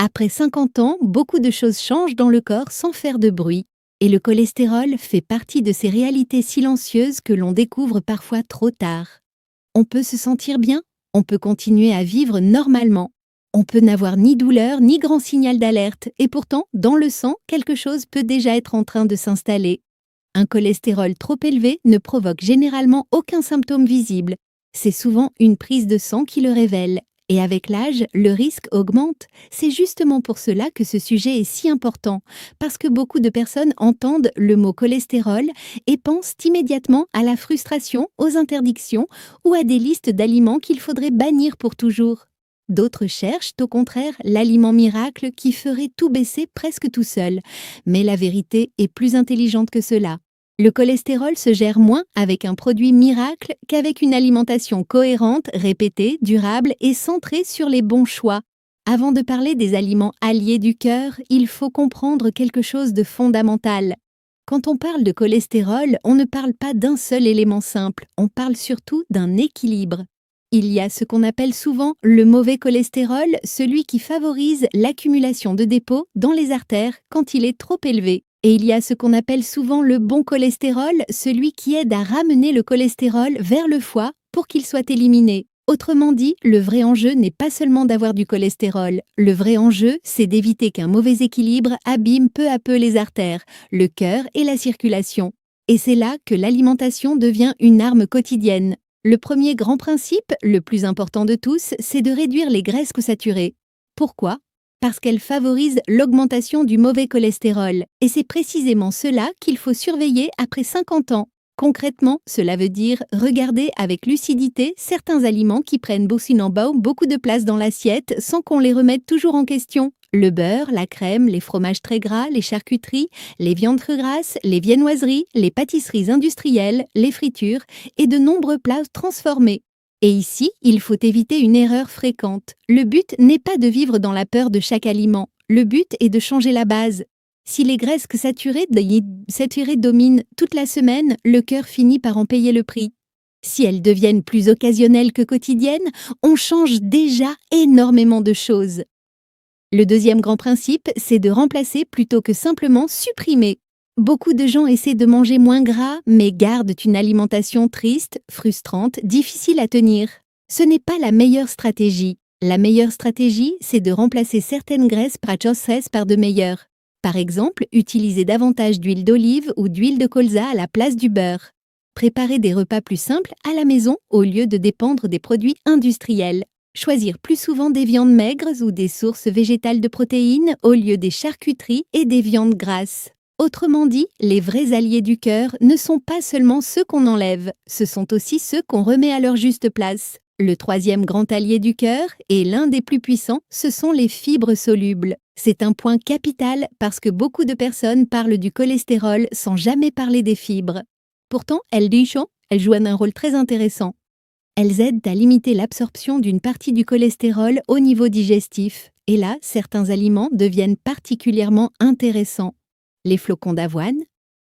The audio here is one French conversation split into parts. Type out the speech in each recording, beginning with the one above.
Après 50 ans, beaucoup de choses changent dans le corps sans faire de bruit. Et le cholestérol fait partie de ces réalités silencieuses que l'on découvre parfois trop tard. On peut se sentir bien, on peut continuer à vivre normalement. On peut n'avoir ni douleur ni grand signal d'alerte, et pourtant, dans le sang, quelque chose peut déjà être en train de s'installer. Un cholestérol trop élevé ne provoque généralement aucun symptôme visible. C'est souvent une prise de sang qui le révèle. Et avec l'âge, le risque augmente. C'est justement pour cela que ce sujet est si important, parce que beaucoup de personnes entendent le mot cholestérol et pensent immédiatement à la frustration, aux interdictions ou à des listes d'aliments qu'il faudrait bannir pour toujours. D'autres cherchent au contraire l'aliment miracle qui ferait tout baisser presque tout seul. Mais la vérité est plus intelligente que cela. Le cholestérol se gère moins avec un produit miracle qu'avec une alimentation cohérente, répétée, durable et centrée sur les bons choix. Avant de parler des aliments alliés du cœur, il faut comprendre quelque chose de fondamental. Quand on parle de cholestérol, on ne parle pas d'un seul élément simple, on parle surtout d'un équilibre. Il y a ce qu'on appelle souvent le mauvais cholestérol, celui qui favorise l'accumulation de dépôts dans les artères quand il est trop élevé. Et il y a ce qu'on appelle souvent le bon cholestérol, celui qui aide à ramener le cholestérol vers le foie pour qu'il soit éliminé. Autrement dit, le vrai enjeu n'est pas seulement d'avoir du cholestérol. Le vrai enjeu, c'est d'éviter qu'un mauvais équilibre abîme peu à peu les artères, le cœur et la circulation. Et c'est là que l'alimentation devient une arme quotidienne. Le premier grand principe, le plus important de tous, c'est de réduire les graisses saturées. Pourquoi ? Parce qu'elles favorisent l'augmentation du mauvais cholestérol. Et c'est précisément cela qu'il faut surveiller après 50 ans. Concrètement, cela veut dire regarder avec lucidité certains aliments qui prennent beaucoup de place dans l'assiette sans qu'on les remette toujours en question. Le beurre, la crème, les fromages très gras, les charcuteries, les viandes très grasses, les viennoiseries, les pâtisseries industrielles, les fritures et de nombreux plats transformés. Et ici, il faut éviter une erreur fréquente. Le but n'est pas de vivre dans la peur de chaque aliment. Le but est de changer la base. Si les graisses saturées dominent toute la semaine, le cœur finit par en payer le prix. Si elles deviennent plus occasionnelles que quotidiennes, on change déjà énormément de choses. Le deuxième grand principe, c'est de remplacer plutôt que simplement supprimer. Beaucoup de gens essaient de manger moins gras, mais gardent une alimentation triste, frustrante, difficile à tenir. Ce n'est pas la meilleure stratégie. La meilleure stratégie, c'est de remplacer certaines graisses par de meilleures. Par exemple, utiliser davantage d'huile d'olive ou d'huile de colza à la place du beurre. Préparer des repas plus simples à la maison au lieu de dépendre des produits industriels. Choisir plus souvent des viandes maigres ou des sources végétales de protéines au lieu des charcuteries et des viandes grasses. Autrement dit, les vrais alliés du cœur ne sont pas seulement ceux qu'on enlève, ce sont aussi ceux qu'on remet à leur juste place. Le troisième grand allié du cœur, et l'un des plus puissants, ce sont les fibres solubles. C'est un point capital parce que beaucoup de personnes parlent du cholestérol sans jamais parler des fibres. Pourtant, elles jouent un rôle très intéressant. Elles aident à limiter l'absorption d'une partie du cholestérol au niveau digestif. Et là, certains aliments deviennent particulièrement intéressants. Les flocons d'avoine,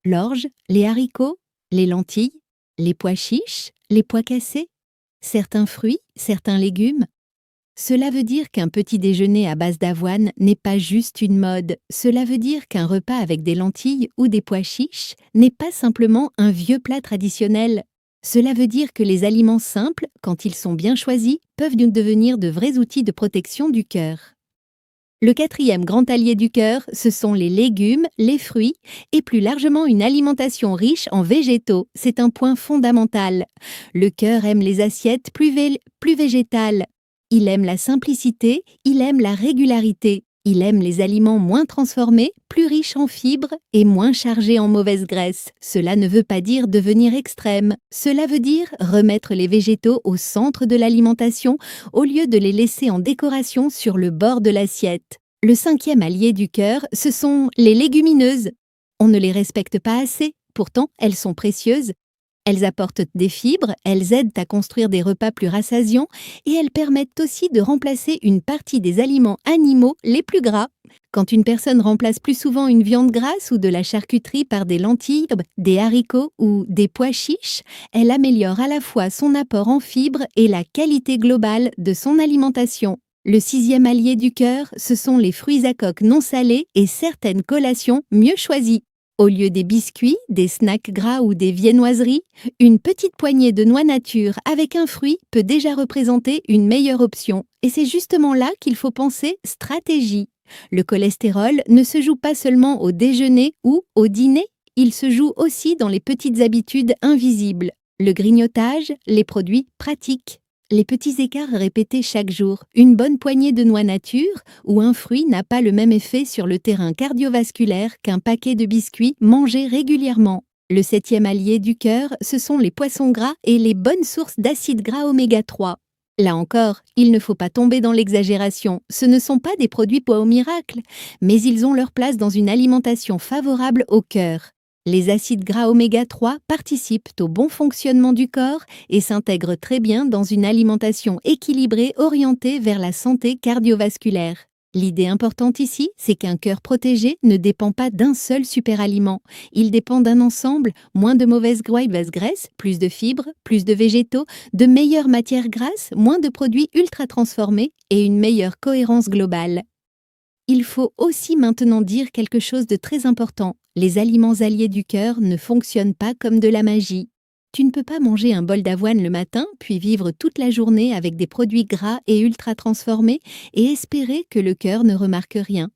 l'orge, les haricots, les lentilles, les pois chiches, les pois cassés, certains fruits, certains légumes. Cela veut dire qu'un petit déjeuner à base d'avoine n'est pas juste une mode. Cela veut dire qu'un repas avec des lentilles ou des pois chiches n'est pas simplement un vieux plat traditionnel. Cela veut dire que les aliments simples, quand ils sont bien choisis, peuvent devenir de vrais outils de protection du cœur. Le quatrième grand allié du cœur, ce sont les légumes, les fruits et plus largement une alimentation riche en végétaux. C'est un point fondamental. Le cœur aime les assiettes plus végétales. Il aime la simplicité, il aime la régularité. Il aime les aliments moins transformés, plus riches en fibres et moins chargés en mauvaises graisses. Cela ne veut pas dire devenir extrême. Cela veut dire remettre les végétaux au centre de l'alimentation au lieu de les laisser en décoration sur le bord de l'assiette. Le cinquième allié du cœur, ce sont les légumineuses. On ne les respecte pas assez, pourtant elles sont précieuses. Elles apportent des fibres, elles aident à construire des repas plus rassasiants et elles permettent aussi de remplacer une partie des aliments animaux les plus gras. Quand une personne remplace plus souvent une viande grasse ou de la charcuterie par des lentilles, des haricots ou des pois chiches, elle améliore à la fois son apport en fibres et la qualité globale de son alimentation. Le sixième allié du cœur, ce sont les fruits à coque non salés et certaines collations mieux choisies. Au lieu des biscuits, des snacks gras ou des viennoiseries, une petite poignée de noix nature avec un fruit peut déjà représenter une meilleure option. Et c'est justement là qu'il faut penser stratégie. Le cholestérol ne se joue pas seulement au déjeuner ou au dîner, il se joue aussi dans les petites habitudes invisibles. Le grignotage, les produits pratiques. Les petits écarts répétés chaque jour, une bonne poignée de noix nature ou un fruit n'a pas le même effet sur le terrain cardiovasculaire qu'un paquet de biscuits mangés régulièrement. Le septième allié du cœur, ce sont les poissons gras et les bonnes sources d'acides gras oméga 3. Là encore, il ne faut pas tomber dans l'exagération, ce ne sont pas des produits au miracle, mais ils ont leur place dans une alimentation favorable au cœur. Les acides gras oméga 3 participent au bon fonctionnement du corps et s'intègrent très bien dans une alimentation équilibrée orientée vers la santé cardiovasculaire. L'idée importante ici, c'est qu'un cœur protégé ne dépend pas d'un seul superaliment. Il dépend d'un ensemble, moins de mauvaises graisses, plus de fibres, plus de végétaux, de meilleures matières grasses, moins de produits ultra transformés et une meilleure cohérence globale. Il faut aussi maintenant dire quelque chose de très important. Les aliments alliés du cœur ne fonctionnent pas comme de la magie. Tu ne peux pas manger un bol d'avoine le matin, puis vivre toute la journée avec des produits gras et ultra transformés et espérer que le cœur ne remarque rien.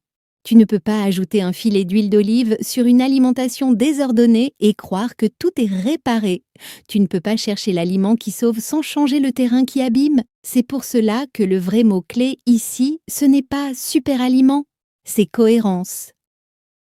Tu ne peux pas ajouter un filet d'huile d'olive sur une alimentation désordonnée et croire que tout est réparé. Tu ne peux pas chercher l'aliment qui sauve sans changer le terrain qui abîme. C'est pour cela que le vrai mot-clé ici, ce n'est pas super-aliment, c'est cohérence.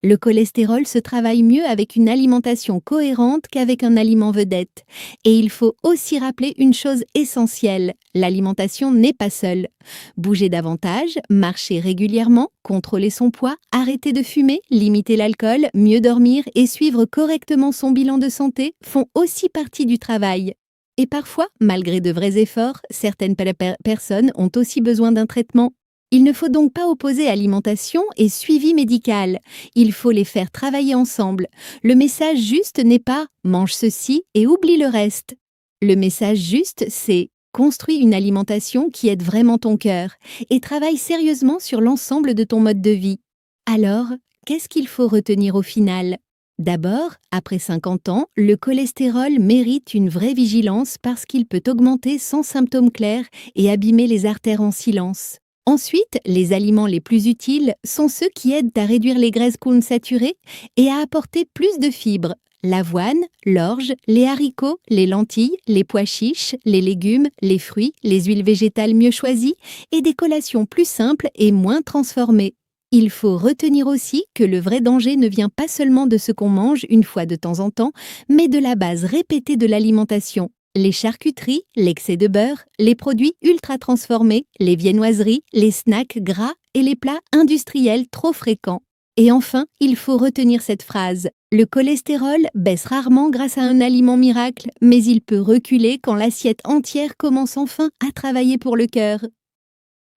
Le cholestérol se travaille mieux avec une alimentation cohérente qu'avec un aliment vedette. Et il faut aussi rappeler une chose essentielle, l'alimentation n'est pas seule. Bouger davantage, marcher régulièrement, contrôler son poids, arrêter de fumer, limiter l'alcool, mieux dormir et suivre correctement son bilan de santé font aussi partie du travail. Et parfois, malgré de vrais efforts, certaines personnes ont aussi besoin d'un traitement. Il ne faut donc pas opposer alimentation et suivi médical. Il faut les faire travailler ensemble. Le message juste n'est pas « mange ceci et oublie le reste ». Le message juste, c'est « construis une alimentation qui aide vraiment ton cœur et travaille sérieusement sur l'ensemble de ton mode de vie ». Alors, qu'est-ce qu'il faut retenir au final ? D'abord, après 50 ans, le cholestérol mérite une vraie vigilance parce qu'il peut augmenter sans symptômes clairs et abîmer les artères en silence. Ensuite, les aliments les plus utiles sont ceux qui aident à réduire les graisses saturées et à apporter plus de fibres. L'avoine, l'orge, les haricots, les lentilles, les pois chiches, les légumes, les fruits, les huiles végétales mieux choisies et des collations plus simples et moins transformées. Il faut retenir aussi que le vrai danger ne vient pas seulement de ce qu'on mange une fois de temps en temps, mais de la base répétée de l'alimentation. Les charcuteries, l'excès de beurre, les produits ultra transformés, les viennoiseries, les snacks gras et les plats industriels trop fréquents. Et enfin, il faut retenir cette phrase. Le cholestérol baisse rarement grâce à un aliment miracle, mais il peut reculer quand l'assiette entière commence enfin à travailler pour le cœur.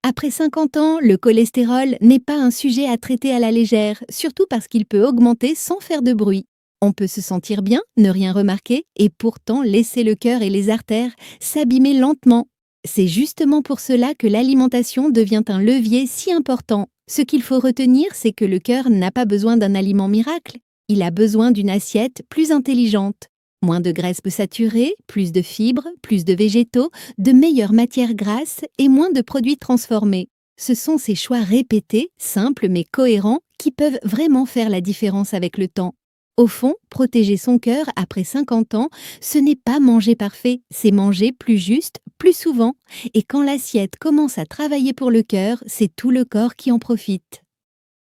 Après 50 ans, le cholestérol n'est pas un sujet à traiter à la légère, surtout parce qu'il peut augmenter sans faire de bruit. On peut se sentir bien, ne rien remarquer, et pourtant laisser le cœur et les artères s'abîmer lentement. C'est justement pour cela que l'alimentation devient un levier si important. Ce qu'il faut retenir, c'est que le cœur n'a pas besoin d'un aliment miracle. Il a besoin d'une assiette plus intelligente. Moins de graisses saturées, plus de fibres, plus de végétaux, de meilleures matières grasses et moins de produits transformés. Ce sont ces choix répétés, simples mais cohérents, qui peuvent vraiment faire la différence avec le temps. Au fond, protéger son cœur après 50 ans, ce n'est pas manger parfait, c'est manger plus juste, plus souvent. Et quand l'assiette commence à travailler pour le cœur, c'est tout le corps qui en profite.